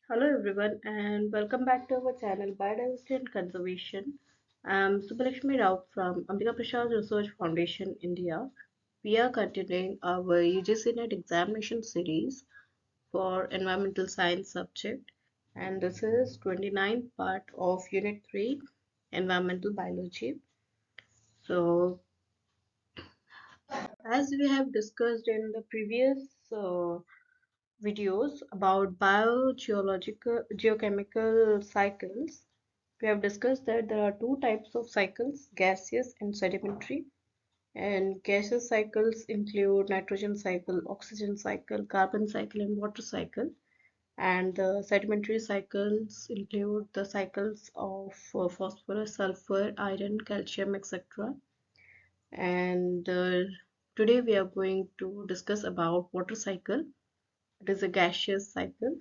Hello everyone and welcome back to our channel Biodiversity and Conservation. I'm Subbalakshmi Rao from Ambika Prasad Research Foundation, India. We are continuing our UGC NET examination series for environmental science subject, and this is 29th part of Unit 3, Environmental Biology. So, as we have discussed in the previous videos about biogeological geochemical cycles, we have discussed that there are two types of cycles, gaseous and sedimentary. And gaseous cycles include nitrogen cycle, oxygen cycle, carbon cycle, and water cycle. And the sedimentary cycles include the cycles of phosphorus, sulfur, iron, calcium, etc. And today we are going to discuss about water cycle. It is a gaseous cycle,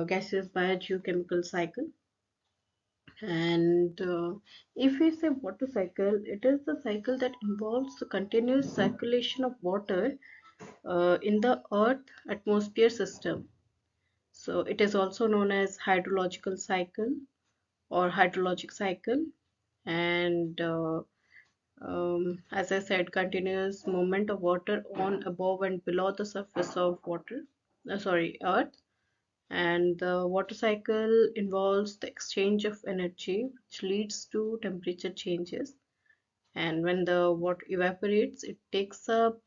gaseous biogeochemical cycle. And if we say water cycle, it is the cycle that involves the continuous circulation of water in the Earth atmosphere system. So it is also known as hydrological cycle or hydrologic cycle. And as I said, continuous movement of water on, above, and below the surface of Earth. And the water cycle involves the exchange of energy, which leads to temperature changes. And when the water evaporates, it takes up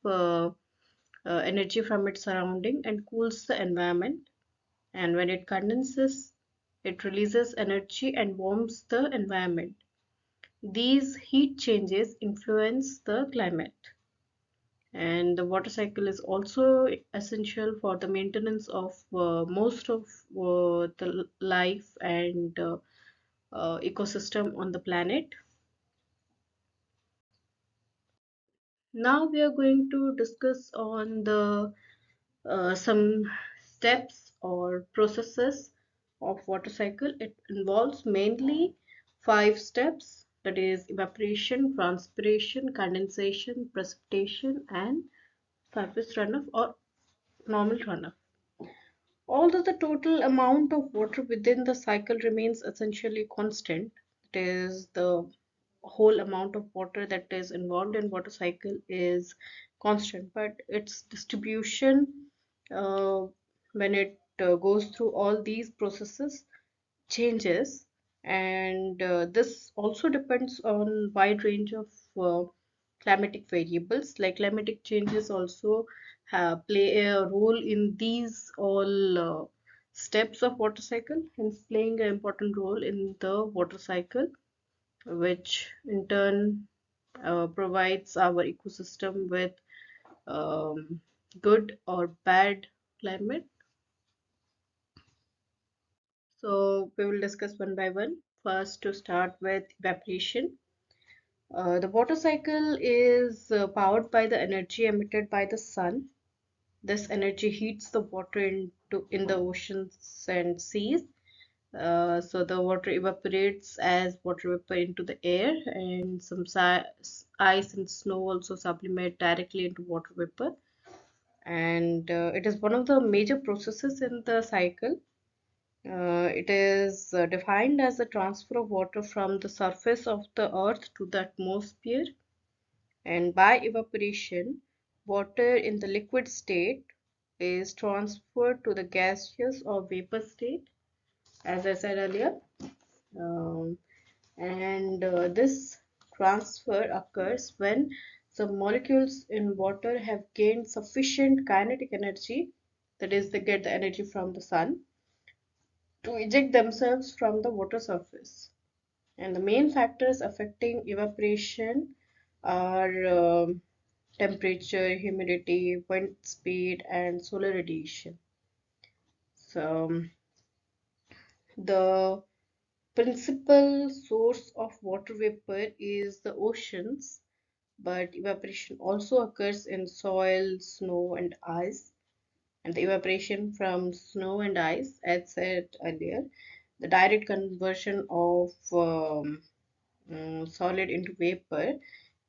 energy from its surrounding and cools the environment. And when it condenses, it releases energy and warms the environment. These heat changes influence the climate. And the water cycle is also essential for the maintenance of most of the life and ecosystem on the planet. Now we are going to discuss on the some steps or processes of water cycle. It involves mainly five steps, that is evaporation, transpiration, condensation, precipitation, and surface runoff or normal runoff. Although the total amount of water within the cycle remains essentially constant, it is the whole amount of water that is involved in water cycle is constant, but its distribution uh, when it goes through all these processes changes, and this also depends on wide range of uh, climatic variables. Like climatic changes also play a role in these all steps of water cycle, hence playing an important role in the water cycle, which in turn provides our ecosystem with um, good or bad climate. So we will discuss one by one. First, to start with evaporation. The water cycle is powered by the energy emitted by the sun. This energy heats the water in the oceans and seas. So the water evaporates as water vapor into the air, and some ice and snow also sublimate directly into water vapor. And it is one of the major processes in the cycle. It is defined as the transfer of water from the surface of the earth to the atmosphere, and by evaporation, water in the liquid state is transferred to the gaseous or vapor state, as I said earlier. Um, and this transfer occurs when some molecules in water have gained sufficient kinetic energy, that is, they get the energy from the sun, to eject themselves from the water surface. And the main factors affecting evaporation are temperature, humidity, wind speed, and solar radiation. So, the principal source of water vapor is the oceans, but evaporation also occurs in soil, snow, and ice. And the evaporation from snow and ice, as said earlier, the direct conversion of solid into vapor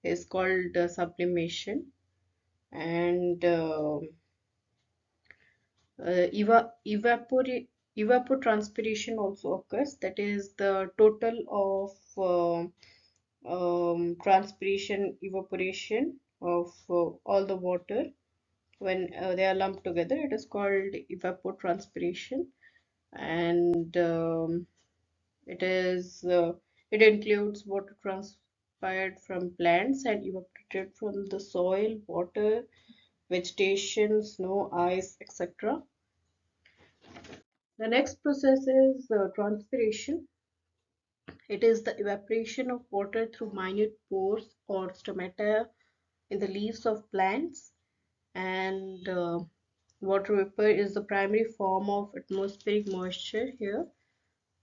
is called sublimation. And Evapotranspiration also occurs, that is the total of transpiration, evaporation of all the water when they are lumped together. It is called evapotranspiration, and it is it includes water transpired from plants and evaporated from the soil, water, vegetation, snow, ice, etc. The next process is transpiration. It is the evaporation of water through minute pores or stomata in the leaves of plants, and water vapor is the primary form of atmospheric moisture here,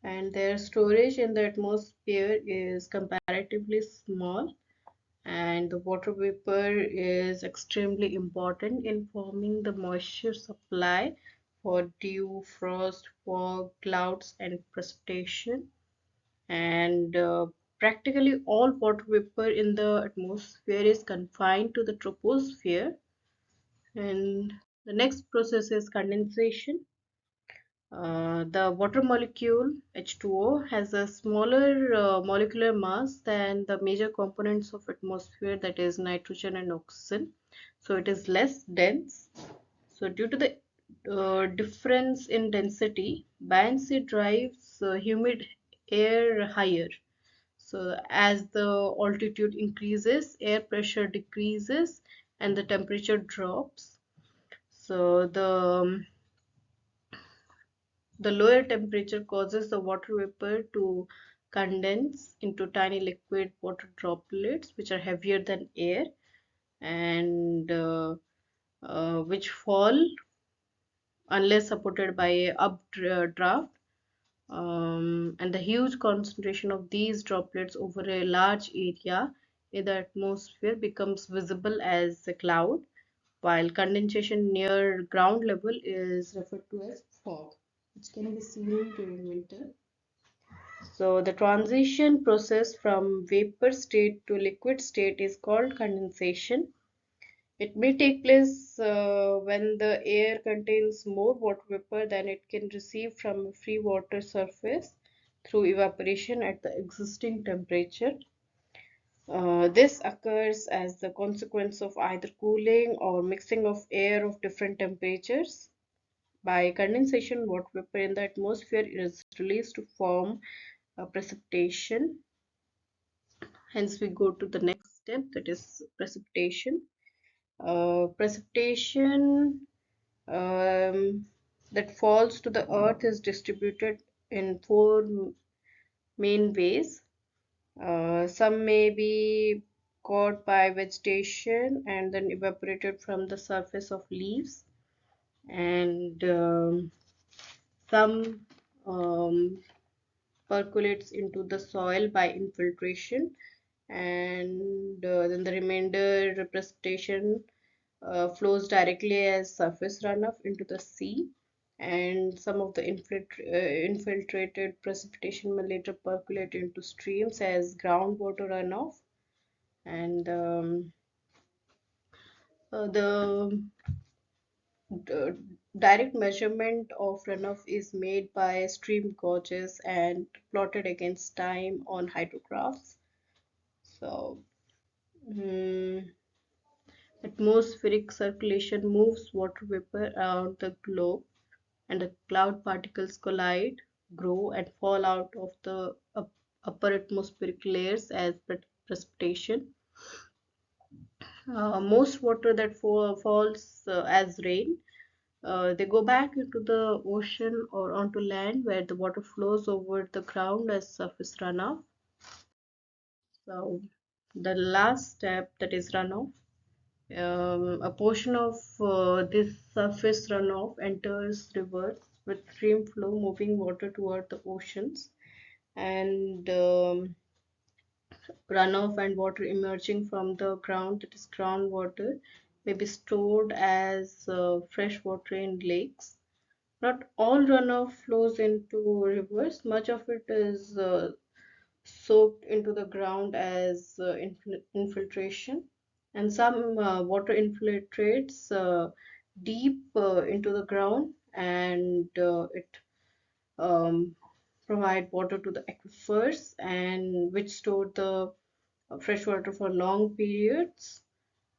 and their storage in the atmosphere is comparatively small, and the water vapor is extremely important in forming the moisture supply for dew, frost, fog, clouds, and precipitation. And practically all water vapor in the atmosphere is confined to the troposphere. And the next process is condensation. The water molecule H2O has a smaller molecular mass than the major components of atmosphere, that is nitrogen and oxygen. So it is less dense. So due to the difference in density, buoyancy drives humid air higher. So as the altitude increases, air pressure decreases and the temperature drops. So the lower temperature causes the water vapor to condense into tiny liquid water droplets, which are heavier than air, and which fall unless supported by a updraft. And the huge concentration of these droplets over a large area in the atmosphere becomes visible as a cloud, while condensation near ground level is referred to as fog, which can be seen during winter. So the transition process from vapor state to liquid state is called condensation. It may take place when the air contains more water vapor than it can receive from a free water surface through evaporation at the existing temperature. This occurs as the consequence of either cooling or mixing of air of different temperatures. By condensation, water vapor in the atmosphere is released to form precipitation. Hence, we go to the next step, that is precipitation. Precipitation that falls to the earth is distributed in four main ways. Some may be caught by vegetation and then evaporated from the surface of leaves, and some percolates into the soil by infiltration, and then the remainder precipitation flows directly as surface runoff into the sea, and some of the infiltrated precipitation may later percolate into streams as groundwater runoff. And the direct measurement of runoff is made by stream gauges and plotted against time on hydrographs. So, mm, atmospheric circulation moves water vapor around the globe, and the cloud particles collide, grow, and fall out of the upper atmospheric layers as precipitation. Most water that falls as rain, they go back into the ocean or onto land where the water flows over the ground as surface runoff. So the last step, that is runoff. A portion of this surface runoff enters rivers with stream flow moving water toward the oceans, and runoff and water emerging from the ground, that is groundwater, may be stored as fresh water in lakes. Not all runoff flows into rivers. Much of it is soaked into the ground as infiltration, and some water infiltrates deep into the ground, and it um, provide water to the aquifers and which store the fresh water for long periods.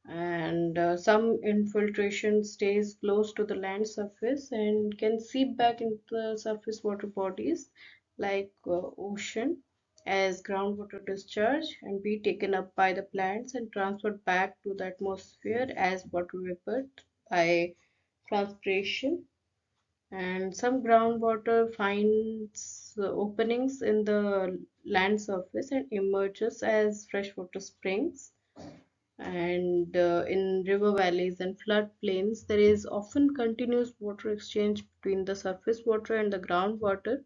And some infiltration stays close to the land surface and can seep back into the surface water bodies like ocean as groundwater discharge and be taken up by the plants and transferred back to the atmosphere as water vapor by transpiration. And some groundwater finds openings in the land surface and emerges as freshwater springs. And in river valleys and floodplains, there is often continuous water exchange between the surface water and the groundwater.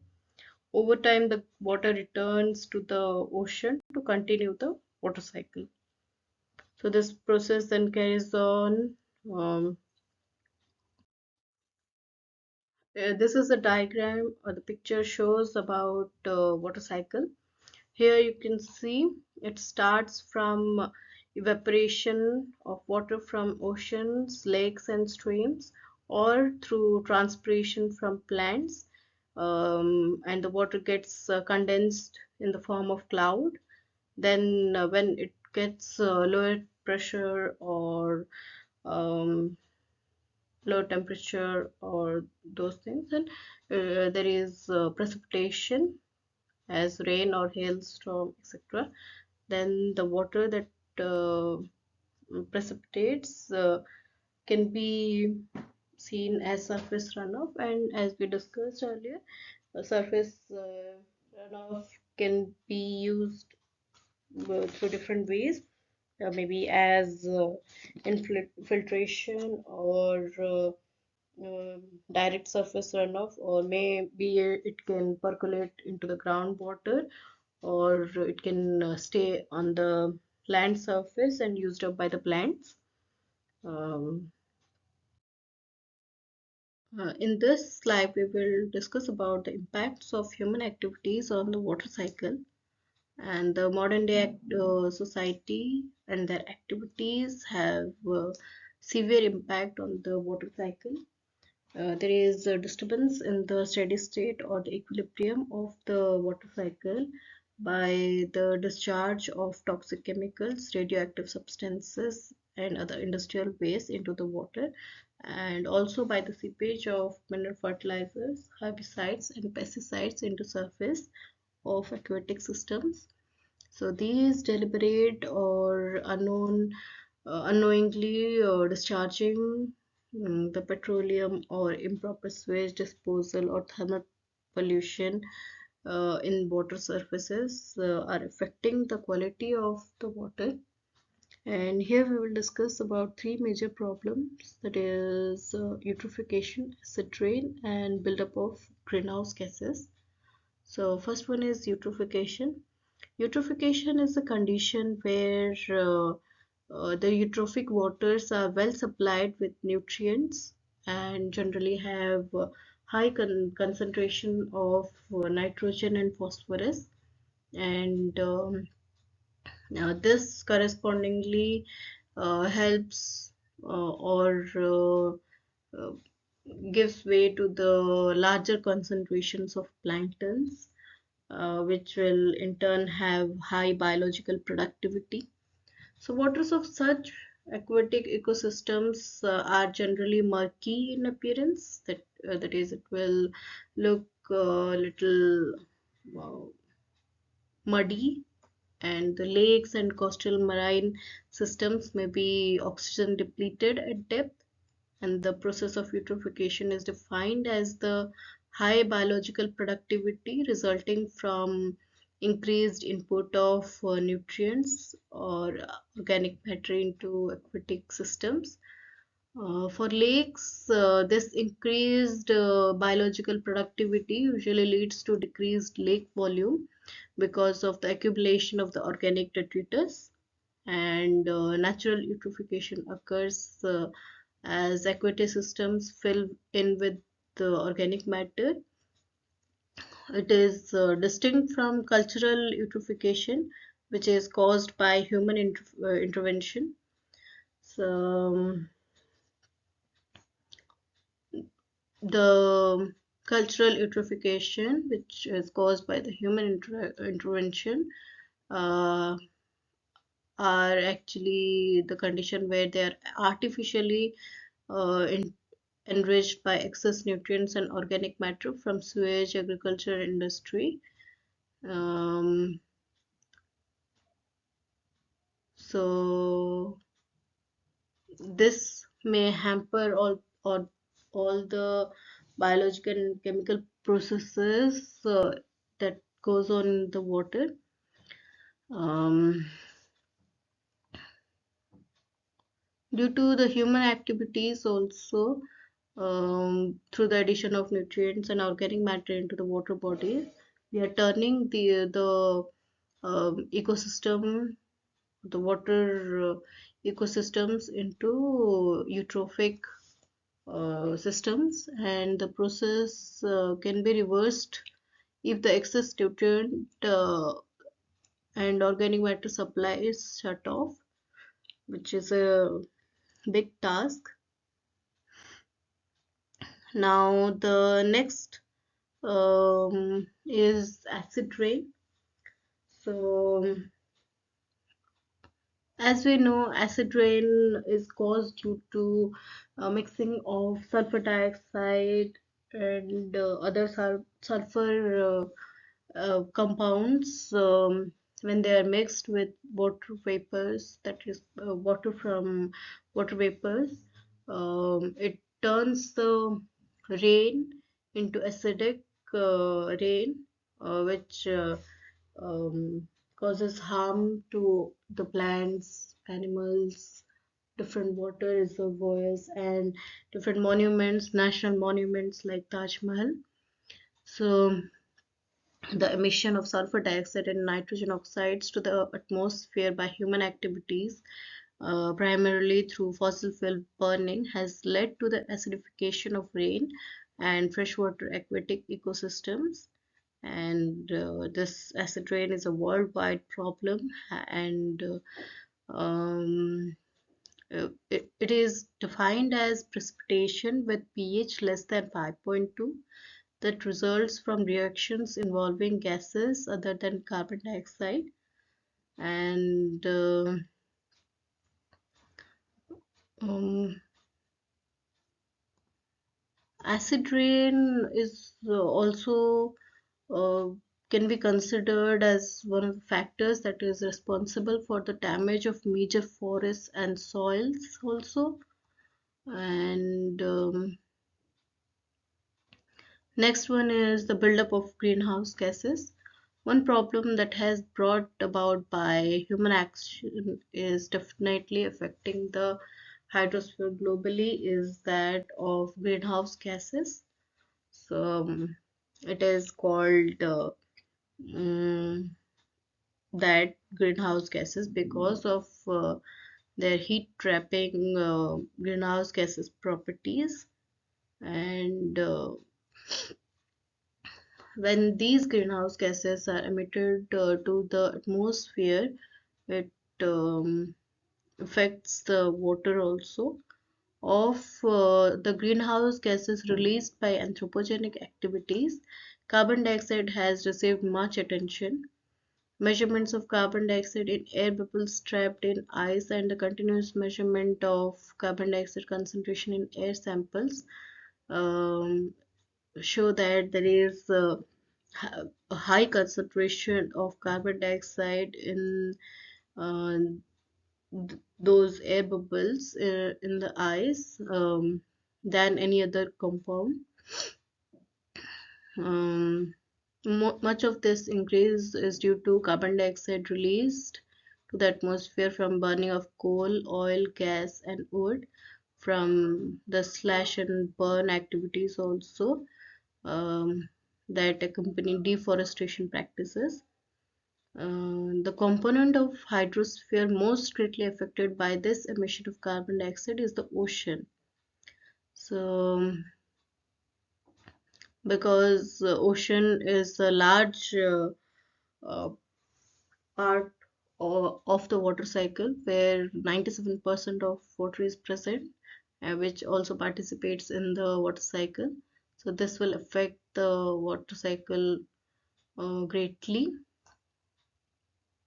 Over time, the water returns to the ocean to continue the water cycle. So this process then carries on. Um, this is a diagram or the picture shows about water cycle. Here you can see it starts from evaporation of water from oceans, lakes, and streams, or through transpiration from plants, and the water gets condensed in the form of cloud. Then, when it gets lower pressure or um, low temperature or those things, then there is precipitation as rain or hailstorm, etc. Then the water that uh, precipitates can be seen as surface runoff, and as we discussed earlier, surface runoff can be used through different ways, maybe as infiltration or direct surface runoff, or maybe it can percolate into the groundwater, or it can stay on the land surface and used up by the plants. Um, in this slide, we will discuss about the impacts of human activities on the water cycle, and the modern day society and their activities have severe impact on the water cycle. There is a disturbance in the steady state or the equilibrium of the water cycle by the discharge of toxic chemicals, radioactive substances, and other industrial waste into the water, and also by the seepage of mineral fertilizers, herbicides, and pesticides into surface of aquatic systems. So these deliberate or unknowingly discharging the petroleum or improper sewage disposal or thermal pollution in water surfaces are affecting the quality of the water. And here we will discuss about three major problems, that is eutrophication, acid rain, and buildup of greenhouse gases. So first one is eutrophication. Eutrophication is a condition where the eutrophic waters are well supplied with nutrients and generally have high concentration of nitrogen and phosphorus, and this correspondingly helps or gives way to the larger concentrations of planktons, which will in turn have high biological productivity. So waters of such aquatic ecosystems are generally murky in appearance. That is, it will look a little uh, muddy, and the lakes and coastal marine systems may be oxygen depleted at depth, and the process of eutrophication is defined as the high biological productivity resulting from increased input of nutrients or organic matter into aquatic systems. For lakes, this increased biological productivity usually leads to decreased lake volume because of the accumulation of the organic detritus, and natural eutrophication occurs as aquatic systems fill in with the organic matter. It is distinct from cultural eutrophication, which is caused by human intervention. So the Cultural eutrophication, which is caused by the human intervention, uh, are actually the condition where they are artificially enriched by excess nutrients and organic matter from sewage, agriculture, industry. Um, so this may hamper all the biological and chemical processes that goes on in the water. Um, Due to the human activities also, through the addition of nutrients and organic matter into the water bodies, we are turning the ecosystem, the water ecosystems into eutrophic systems, and the process can be reversed if the excess nutrient and organic matter supply is shut off, which is a big task. Now the next is acid rain. So as we know, acid rain is caused due to mixing of sulfur dioxide and other sulfur compounds when they are mixed with water vapors, that is water from water vapors. It turns the rain into acidic rain, which causes harm to the plants, animals, different water reservoirs, and different monuments, national monuments like Taj Mahal. So the emission of sulfur dioxide and nitrogen oxides to the atmosphere by human activities, primarily through fossil fuel burning, has led to the acidification of rain and freshwater aquatic ecosystems. And this acid rain is a worldwide problem, and it is defined as precipitation with pH less than 5.2 that results from reactions involving gases other than carbon dioxide. And um, acid rain is also uh, can be considered as one of the factors that is responsible for the damage of major forests and soils also. And next one is the buildup of greenhouse gases. One problem that has brought about by human action is definitely affecting the hydrosphere globally is that of greenhouse gases. So it is called mm, that greenhouse gases because of their heat trapping greenhouse gases properties. And when these greenhouse gases are emitted to the atmosphere, it um, affects the water also. Of the greenhouse gases released by anthropogenic activities, carbon dioxide has received much attention. Measurements of carbon dioxide in air bubbles trapped in ice and the continuous measurement of carbon dioxide concentration in air samples um, show that there is a high concentration of carbon dioxide in uh, those air bubbles in the ice than any other compound. Um, Much of this increase is due to carbon dioxide released to the atmosphere from burning of coal, oil, gas, and wood, from the slash and burn activities also that accompany deforestation practices. The component of hydrosphere most greatly affected by this emission of carbon dioxide is the ocean. So, because the ocean is a large uh, part of the water cycle where 97% of water is present, which also participates in the water cycle. So this will affect the water cycle greatly.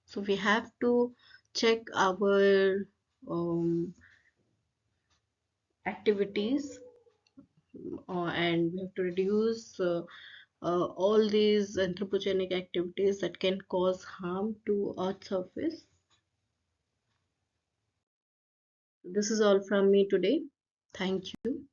So we have to check our activities, and we have to reduce all these anthropogenic activities that can cause harm to Earth's surface. This is all from me today. Thank you.